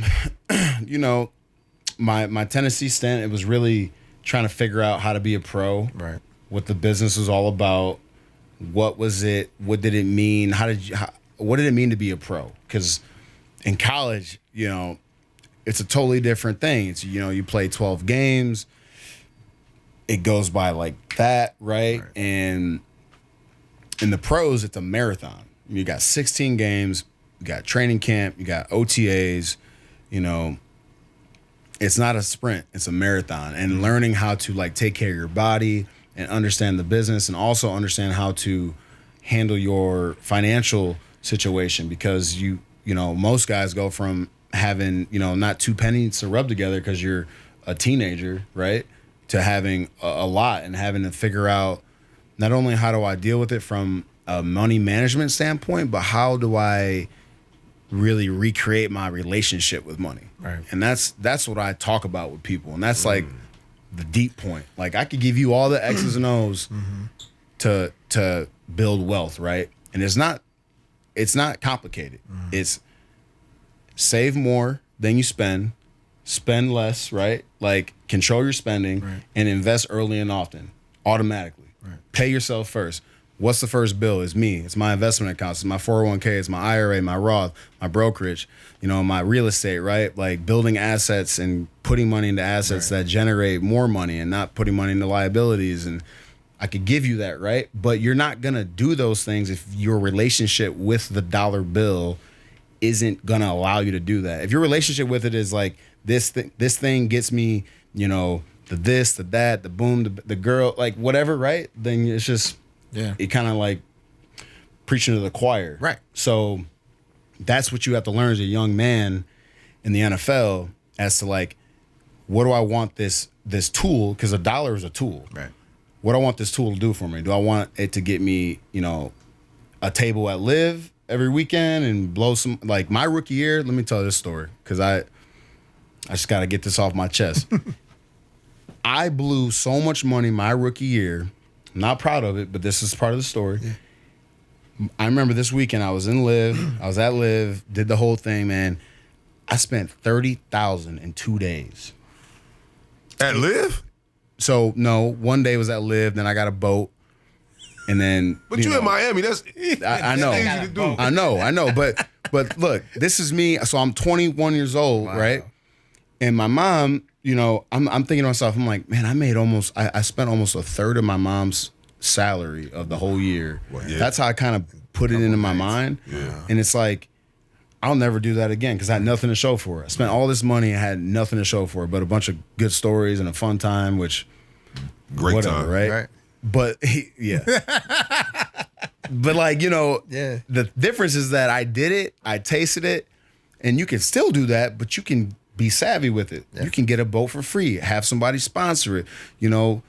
you know, my Tennessee stint, it was really trying to figure out how to be a pro. Right. What the business was all about. What was it? What did it mean? What did it mean to be a pro? Because in college, you know, it's a totally different thing. It's, you know, you play 12 games. It goes by like that, right? And in the pros, it's a marathon. You got 16 games. You got training camp. You got OTAs. You know, it's not a sprint. It's a marathon. And learning how to like take care of your body and understand the business, and also understand how to handle your financial situation, because you know, most guys go from having, you know, not 2 pennies to rub together because you're a teenager, right, to having a lot and having to figure out not only how do I deal with it from a money management standpoint, but how do I really recreate my relationship with money. Right. And that's what I talk about with people. And that's like the deep point. Like I could give you all the X's and O's to build wealth, right? And it's not complicated. It's save more than you spend less, right? Like control your spending and invest early and often, automatically. Right. Pay yourself first. What's the first bill? It's me. It's my investment accounts. It's my 401k. It's my IRA, my Roth, my brokerage, you know, my real estate, right? Like building assets and putting money into assets that generate more money and not putting money into liabilities. And I could give you that, right? But you're not going to do those things if your relationship with the dollar bill isn't going to allow you to do that. If your relationship with it is like this thing gets me, you know, the this, the that, the boom, the girl, like whatever, right? Then it's just... Yeah. It kind of like preaching to the choir. Right. So that's what you have to learn as a young man in the NFL, as to like, what do I want this tool? Because a dollar is a tool. Right. What do I want this tool to do for me? Do I want it to get me, you know, a table at Live every weekend and blow some, like my rookie year? Let me tell this story, because I just got to get this off my chest. I blew so much money my rookie year. Not proud of it, but this is part of the story. Yeah. I remember this weekend I was in Live. I was at Live, did the whole thing, man. I spent $30,000 in 2 days. At Live? So no, one day was at Live, then I got a boat, and then. But you in Miami? That's I know. Easy to do. I know. But look, this is me. So I'm 21 years old, right? And my mom. You know, I'm thinking to myself, I'm like, man, I spent almost a third of my mom's salary of the whole year. Well, yeah. That's how I kind of put it into my mind. Yeah. And it's like, I'll never do that again because I had nothing to show for it. I spent all this money and had nothing to show for it, but a bunch of good stories and a fun time, which, great whatever, time. right? But, yeah. But like, you know, the difference is that I did it, I tasted it, and you can still do that, but you can be savvy with it. Yeah. You can get a boat for free. Have somebody sponsor it. You know,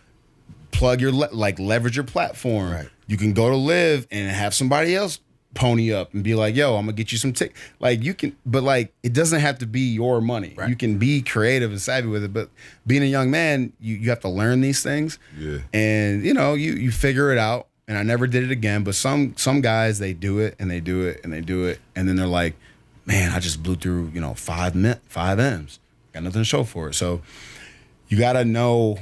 plug your leverage your platform. Right. You can go to Live and have somebody else pony up and be like, "Yo, I'm gonna get you some tick." Like you can, but like it doesn't have to be your money. Right. You can be creative and savvy with it. But being a young man, you have to learn these things. Yeah. And you know, you figure it out. And I never did it again. But some guys, they do it and they do it and they do it, and then they're like, man, I just blew through, you know, 5 M's. Got nothing to show for it. So you got to know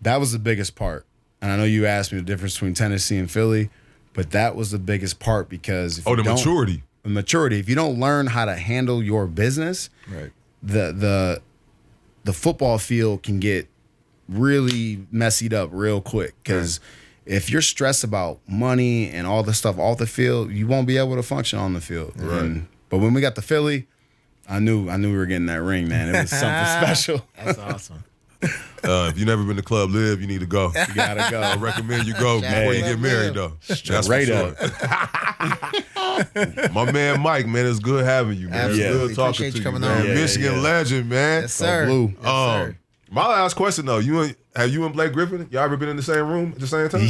that was the biggest part. And I know you asked me the difference between Tennessee and Philly, but that was the biggest part because if maturity. The maturity. If you don't learn how to handle your business, right, the football field can get really messied up real quick because if you're stressed about money and all the stuff off the field, you won't be able to function on the field. Right. But when we got to Philly, I knew we were getting that ring, man. It was something special. That's awesome. If you've never been to Club Live, you need to go. You gotta go. I recommend you go before you get married, though. That's Straight for sure. My man Mike, man, it's good having you, man. Absolutely. It's good talking to you, coming man. on. Yeah, Michigan legend, man. Yes, sir. Blue. Yes, sir. My last question though, have you and Blake Griffin, y'all ever been in the same room at the same time?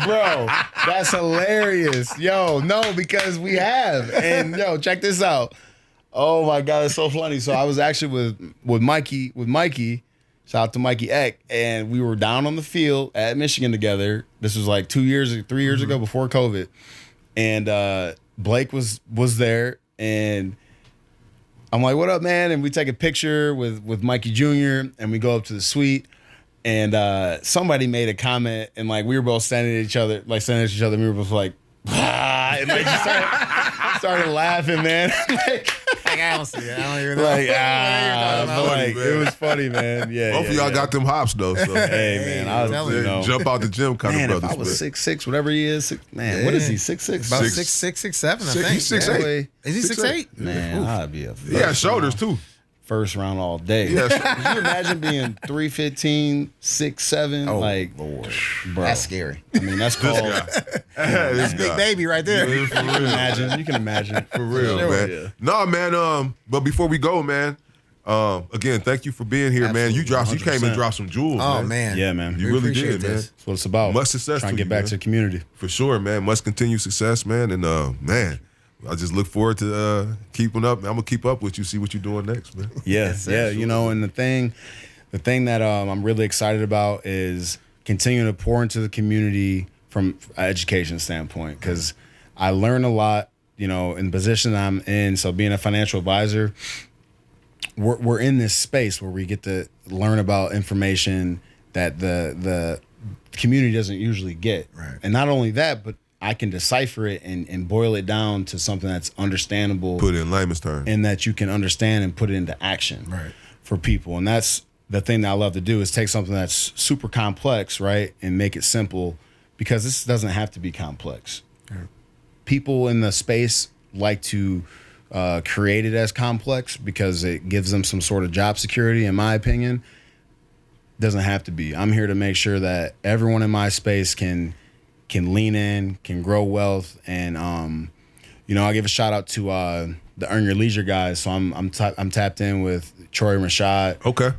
Bro, that's hilarious. Yo, no, because we have. And yo, check this out. Oh my God, it's so funny. So I was actually with Mikey, Shout out to Mikey Eck. And we were down on the field at Michigan together. This was like 3 years ago before COVID. And Blake was there. And I'm like, what up, man? And we take a picture with Mikey Jr. and we go up to the suite. And somebody made a comment, and like we were both standing at each other, and we were both like, ah, and like just started laughing, man. Like, I don't see it. I don't even know. But like it was funny, man. Yeah. Both of y'all got them hops though. So Hey, man, I was jump out the gym kind man, of brothers. if I was 6'6", whatever he is, what is he? 6'6"? About 6'7", I think. He's 6'8". Is he 6'8"? Man, I'd be a He got shoulders too. first round all day. Yeah. Could you imagine being 315, 6'7"? Oh, like, Lord. bro. That's scary. I mean, that's called. This Big guy. baby right there. You can imagine. For real, Sure. man. Yeah. No, man. But before we go, man, again, thank you for being here, man. You Absolutely, came and 100%. dropped some jewels, Oh, man. man. Yeah, man. You We really appreciate did, man. this. That's what it's about. Much success Trying to to you, get back man. to the community. For sure, man. Much continued success, man. And man, I just look forward to keeping up. I'm gonna keep up with you, see what you're doing next, man. Yeah, yeah. You know, and the thing that I'm really excited about is continuing to pour into the community from an education standpoint, because I learn a lot, you know, in the position I'm in. So being a financial advisor, we're in this space where we get to learn about information that the community doesn't usually get. Right. And not only that, but I can decipher it and boil it down to something that's understandable. Put it in layman's terms. And that you can understand and put it into action Right. for people. And that's the thing that I love to do, is take something that's super complex, right, and make it simple, because this doesn't have to be complex. Right. People in the space like to create it as complex because it gives them some sort of job security, in my opinion. Doesn't have to be. I'm here to make sure that everyone in my space can lean in, can grow wealth, and you know, I give a shout out to the Earn Your Leisure guys. So I'm tapped in with Troy and Rashad. Okay.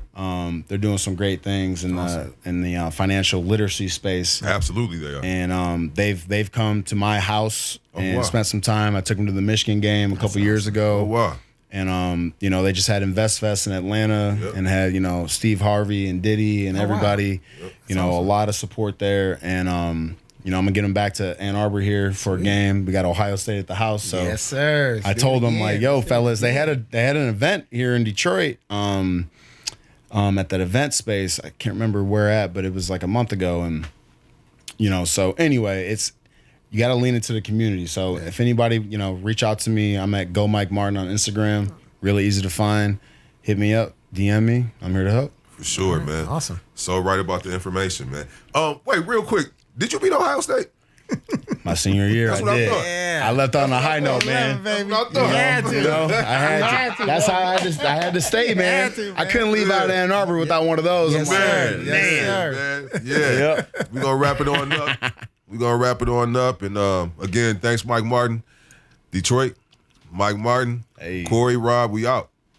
They're doing some great things in the financial literacy space. Absolutely, they are. And they've come to my house and wow. spent some time. I took them to the Michigan game a couple years ago. Oh wow. And you know, they just had Invest Fest in Atlanta. Yep. And had, you know, Steve Harvey and Diddy and everybody. Yep. You know, a lot of support there. And you know, I'm gonna get them back to Ann Arbor here for a game. We got Ohio State at the house. So Yes, sir. I told them, like, yo, fellas, they had an event here in Detroit. At that event space. I can't remember where at, but it was like a month ago. And you know, so anyway, you got to lean into the community. So if anybody, you know, reach out to me. I'm at Go Mike Martin on Instagram. Really easy to find. Hit me up, DM me. I'm here to help. For sure, man. Awesome. So right about the information, man. Wait, real quick. Did you beat Ohio State? My senior year, That's I what I did. thought. Yeah. I left on a high note, man. Baby. That's what I thought. You had to. You know, I had to. That's how I had to stay, man. had to, man. I couldn't leave out of Ann Arbor without one of those. Yes, I'm like, sir. Man, Yes, man, sir. man. Yeah. We're going to wrap it on up. We're going to wrap it on up. And again, thanks, Mike Martin. Detroit, Mike Martin, Hey. Corey, Rob, we out.